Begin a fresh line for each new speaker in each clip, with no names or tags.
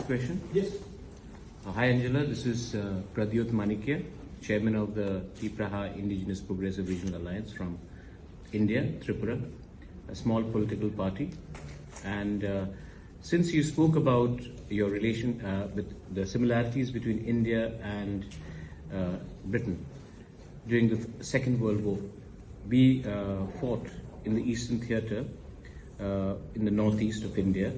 question?
Yes.
Hi Angela, this is Pradyot Manikya, Chairman of the Tipraha Indigenous Progressive Regional Alliance from India, Tripura, a small political party. And since you spoke about your relation with the similarities between India and Britain during the Second World War, we fought in the Eastern Theatre in the northeast of India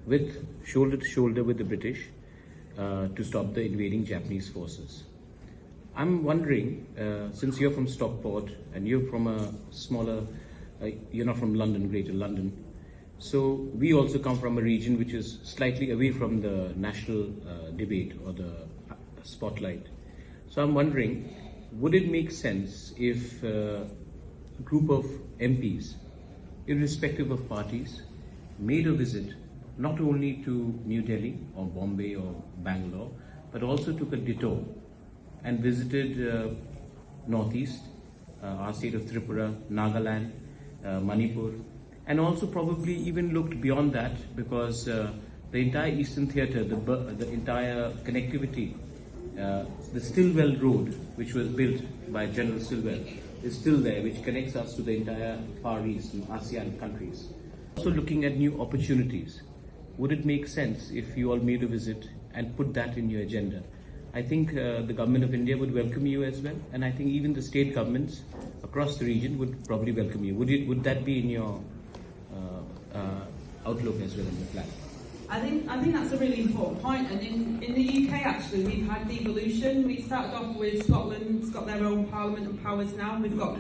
with shoulder to shoulder with the British to stop the invading Japanese forces. I'm wondering, since you're from Stockport and you're from a smaller, you're not from London, Greater London, so we also come from a region which is slightly away from the national debate or the spotlight. So I'm wondering, would it make sense if a group of MPs, irrespective of parties, made a visit not only to New Delhi or Bombay or Bangalore, but also took a detour and visited Northeast, our state of Tripura, Nagaland, Manipur, and also probably even looked beyond that, because the entire Eastern Theatre, the entire connectivity, the Stillwell Road, which was built by General Stillwell, is still there, which connects us to the entire Far East and ASEAN countries. Also looking at new opportunities. Would it make sense if you all made a visit and put that in your agenda? I think the government of India would welcome you as well, and I think even the state governments across the region would probably welcome you. Would that be in your outlook as well in the plan?
I think that's a really important point, and in the UK actually we've had devolution. We started off with Scotland's got their own parliament and powers now. We've got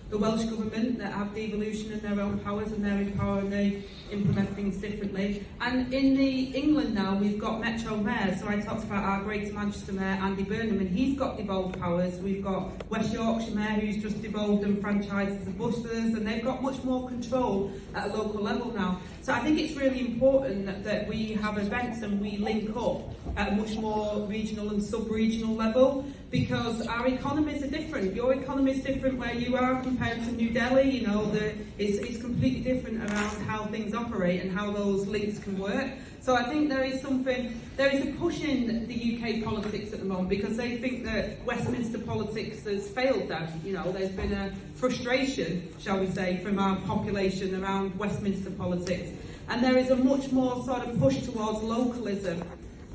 the Welsh government that have devolution and their own powers, and they're empowered and they implement things differently. And in England now we've got Metro Mayors. So I talked about our Greater Manchester Mayor Andy Burnham, and he's got devolved powers. We've got West Yorkshire Mayor who's just devolved and franchised the buses, and they've got much more control at a local level now. So I think it's really important that we have events and we link up at a much more regional and sub-regional level, because our economies are different. Your economy is different where you are compared to New Delhi. You know, it's completely different around how things operate and how those links can work. So I think there is a push in the UK politics at the moment, because they think that Westminster politics has failed them. You know, there's been a frustration, shall we say, from our population around Westminster politics. And there is a much more sort of push towards localism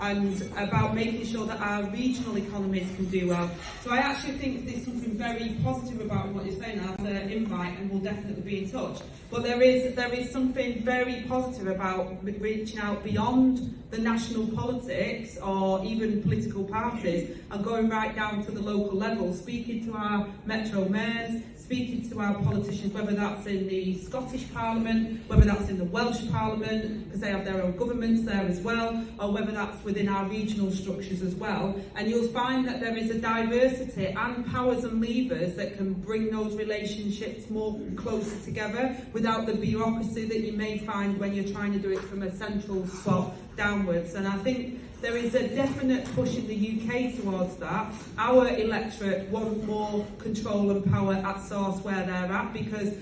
and about making sure that our regional economies can do well. So I actually think there's something very positive about what you're saying as an invite, and we'll definitely be in touch. But there is something very positive about reaching out beyond the national politics or even political parties and going right down to the local level, speaking to our Metro Mayors, speaking to our politicians, whether that's in the Scottish Parliament, whether that's in the Welsh Parliament, because they have their own governments there as well, or whether that's within our regional structures as well. And you'll find that there is a diversity and powers and levers that can bring those relationships more closer together without the bureaucracy that you may find when you're trying to do it from a central spot downwards. And I think there is a definite push in the UK towards that. Our electorate want more control and power at source where they're at, because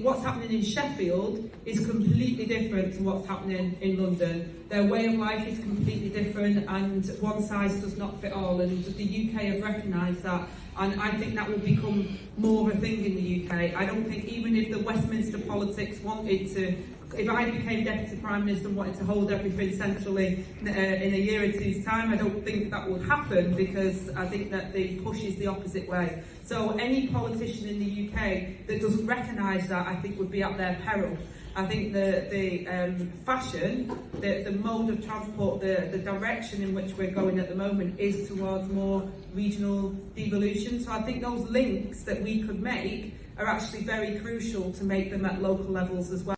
what's happening in Sheffield is completely different to what's happening in London. Their way of life is completely different, and one size does not fit all, and the UK have recognised that, and I think that will become more of a thing in the UK. I don't think even if the Westminster politics wanted to, if I became Deputy Prime Minister and wanted to hold everything centrally in a year or two's time, I don't think that would happen, because I think that the push is the opposite way. So any politician in the UK that doesn't recognise that, I think would be at their peril. I think the fashion, the mode of transport, the direction in which we're going at the moment is towards more regional devolution. So I think those links that we could make are actually very crucial to make them at local levels as well.